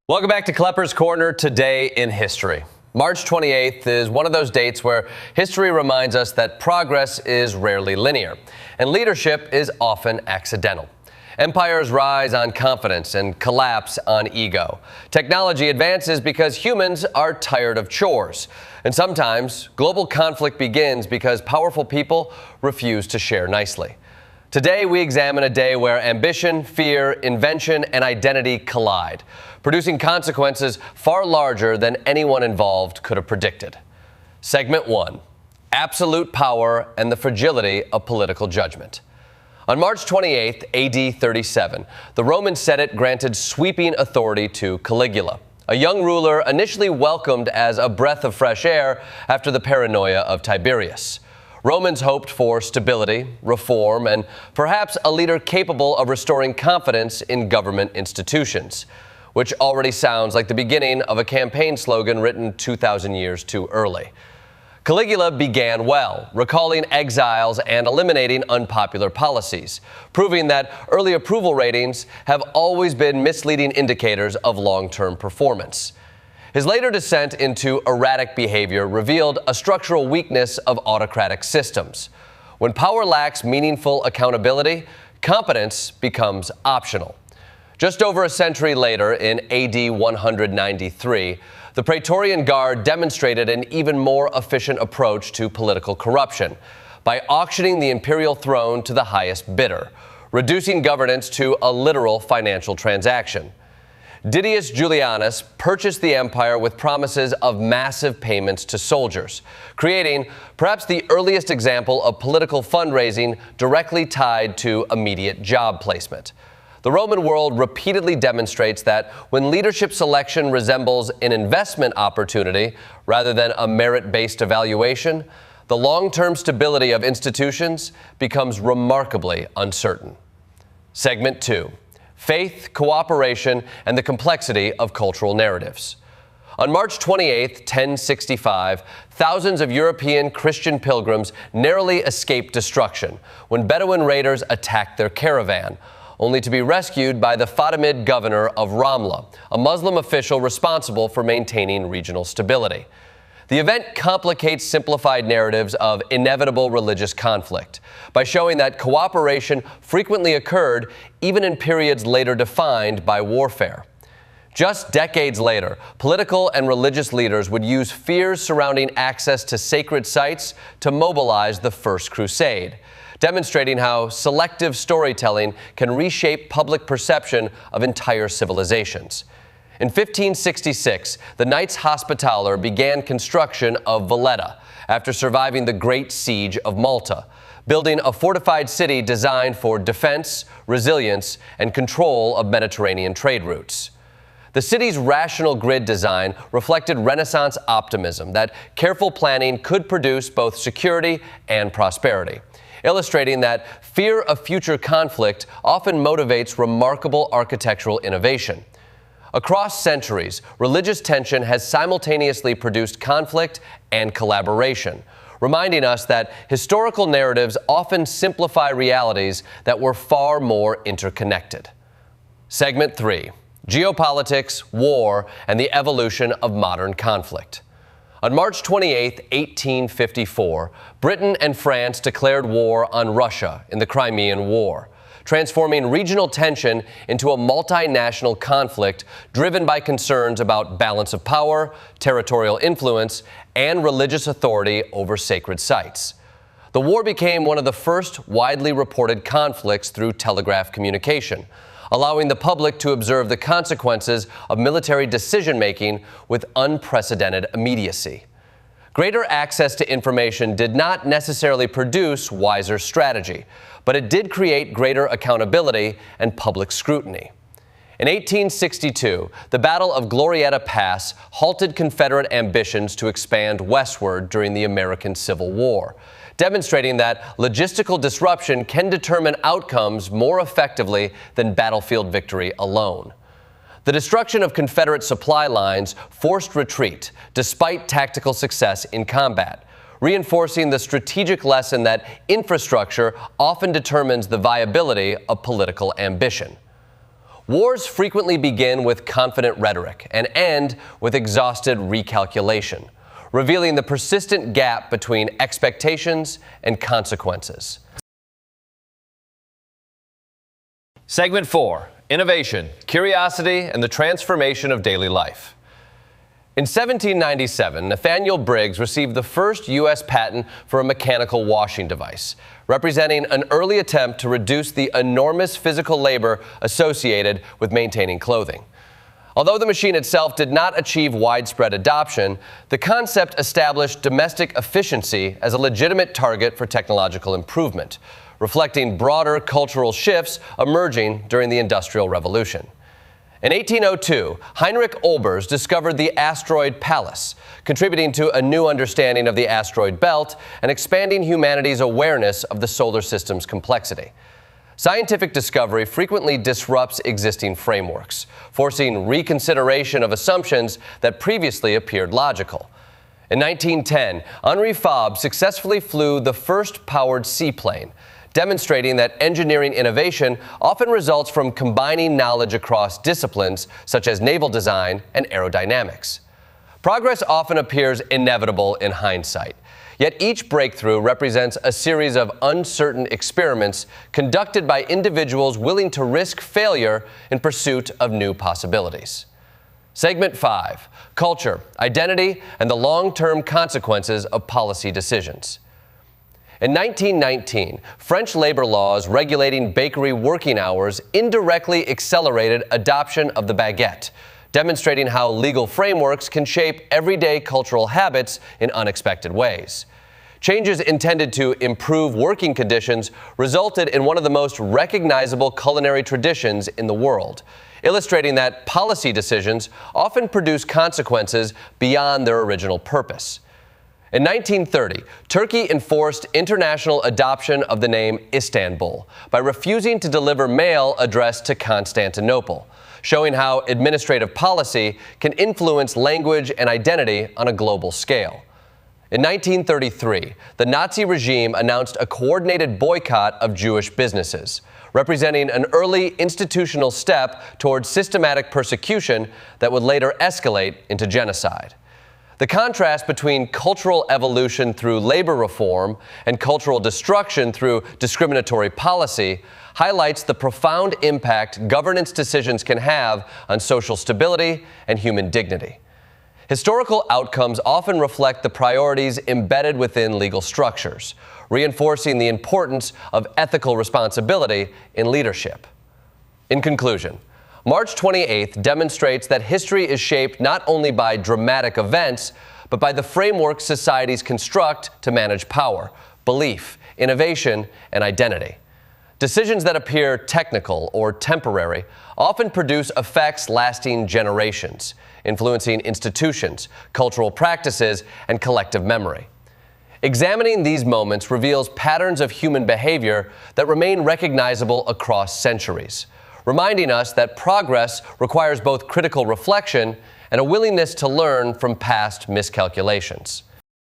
Welcome back to Klepper's Corner. Today in history. March 28th is one of those dates where history reminds us that progress is rarely linear, and leadership is often accidental. Empires rise on confidence and collapse on ego. Technology advances because humans are tired of chores. And sometimes global conflict begins because powerful people refuse to share nicely. Today, we examine a day where ambition, fear, invention, and identity collide, producing consequences far larger than anyone involved could have predicted. Segment 1. Absolute power and the fragility of political judgment. On March 28, AD 37, the Roman Senate granted sweeping authority to Caligula, a young ruler initially welcomed as a breath of fresh air after the paranoia of Tiberius. Romans hoped for stability, reform, and perhaps a leader capable of restoring confidence in government institutions, which already sounds like the beginning of a campaign slogan written 2,000 years too early. Caligula began well, recalling exiles and eliminating unpopular policies, proving that early approval ratings have always been misleading indicators of long-term performance. His later descent into erratic behavior revealed a structural weakness of autocratic systems. When power lacks meaningful accountability, competence becomes optional. Just over a century later, in AD 193, the Praetorian Guard demonstrated an even more efficient approach to political corruption by auctioning the imperial throne to the highest bidder, reducing governance to a literal financial transaction. Didius Julianus purchased the empire with promises of massive payments to soldiers, creating perhaps the earliest example of political fundraising directly tied to immediate job placement. The Roman world repeatedly demonstrates that when leadership selection resembles an investment opportunity rather than a merit-based evaluation, the long-term stability of institutions becomes remarkably uncertain. Segment 2. Faith, cooperation, and the complexity of cultural narratives. On March 28, 1065, thousands of European Christian pilgrims narrowly escaped destruction when Bedouin raiders attacked their caravan, only to be rescued by the Fatimid governor of Ramla, a Muslim official responsible for maintaining regional stability. The event complicates simplified narratives of inevitable religious conflict by showing that cooperation frequently occurred even in periods later defined by warfare. Just decades later, political and religious leaders would use fears surrounding access to sacred sites to mobilize the First Crusade, demonstrating how selective storytelling can reshape public perception of entire civilizations. In 1566, the Knights Hospitaller began construction of Valletta after surviving the Great Siege of Malta, building a fortified city designed for defense, resilience, and control of Mediterranean trade routes. The city's rational grid design reflected Renaissance optimism that careful planning could produce both security and prosperity, illustrating that fear of future conflict often motivates remarkable architectural innovation. Across centuries, religious tension has simultaneously produced conflict and collaboration, reminding us that historical narratives often simplify realities that were far more interconnected. Segment 3. Geopolitics, war, and the evolution of modern conflict. On March 28, 1854, Britain and France declared war on Russia in the Crimean War, transforming regional tension into a multinational conflict driven by concerns about balance of power, territorial influence, and religious authority over sacred sites. The war became one of the first widely reported conflicts through telegraph communication, allowing the public to observe the consequences of military decision-making with unprecedented immediacy. Greater access to information did not necessarily produce wiser strategy, but it did create greater accountability and public scrutiny. In 1862, the Battle of Glorieta Pass halted Confederate ambitions to expand westward during the American Civil War, demonstrating that logistical disruption can determine outcomes more effectively than battlefield victory alone. The destruction of Confederate supply lines forced retreat, despite tactical success in combat, reinforcing the strategic lesson that infrastructure often determines the viability of political ambition. Wars frequently begin with confident rhetoric and end with exhausted recalculation, revealing the persistent gap between expectations and consequences. Segment 4, Innovation, Curiosity, and the Transformation of Daily Life. In 1797, Nathaniel Briggs received the first U.S. patent for a mechanical washing device, representing an early attempt to reduce the enormous physical labor associated with maintaining clothing. Although the machine itself did not achieve widespread adoption, the concept established domestic efficiency as a legitimate target for technological improvement, reflecting broader cultural shifts emerging during the Industrial Revolution. In 1802, Heinrich Olbers discovered the asteroid Pallas, contributing to a new understanding of the asteroid belt and expanding humanity's awareness of the solar system's complexity. Scientific discovery frequently disrupts existing frameworks, forcing reconsideration of assumptions that previously appeared logical. In 1910, Henri Fabre successfully flew the first powered seaplane, demonstrating that engineering innovation often results from combining knowledge across disciplines such as naval design and aerodynamics. Progress often appears inevitable in hindsight, yet each breakthrough represents a series of uncertain experiments conducted by individuals willing to risk failure in pursuit of new possibilities. Segment 5, Culture, Identity, and the Long-Term Consequences of Policy Decisions. In 1919, French labor laws regulating bakery working hours indirectly accelerated adoption of the baguette, demonstrating how legal frameworks can shape everyday cultural habits in unexpected ways. Changes intended to improve working conditions resulted in one of the most recognizable culinary traditions in the world, illustrating that policy decisions often produce consequences beyond their original purpose. In 1930, Turkey enforced international adoption of the name Istanbul by refusing to deliver mail addressed to Constantinople, showing how administrative policy can influence language and identity on a global scale. In 1933, the Nazi regime announced a coordinated boycott of Jewish businesses, representing an early institutional step towards systematic persecution that would later escalate into genocide. The contrast between cultural evolution through labor reform and cultural destruction through discriminatory policy highlights the profound impact governance decisions can have on social stability and human dignity. Historical outcomes often reflect the priorities embedded within legal structures, reinforcing the importance of ethical responsibility in leadership. In conclusion, March 28th demonstrates that history is shaped not only by dramatic events, but by the framework societies construct to manage power, belief, innovation, and identity. Decisions that appear technical or temporary often produce effects lasting generations, influencing institutions, cultural practices, and collective memory. Examining these moments reveals patterns of human behavior that remain recognizable across centuries, reminding us that progress requires both critical reflection and a willingness to learn from past miscalculations.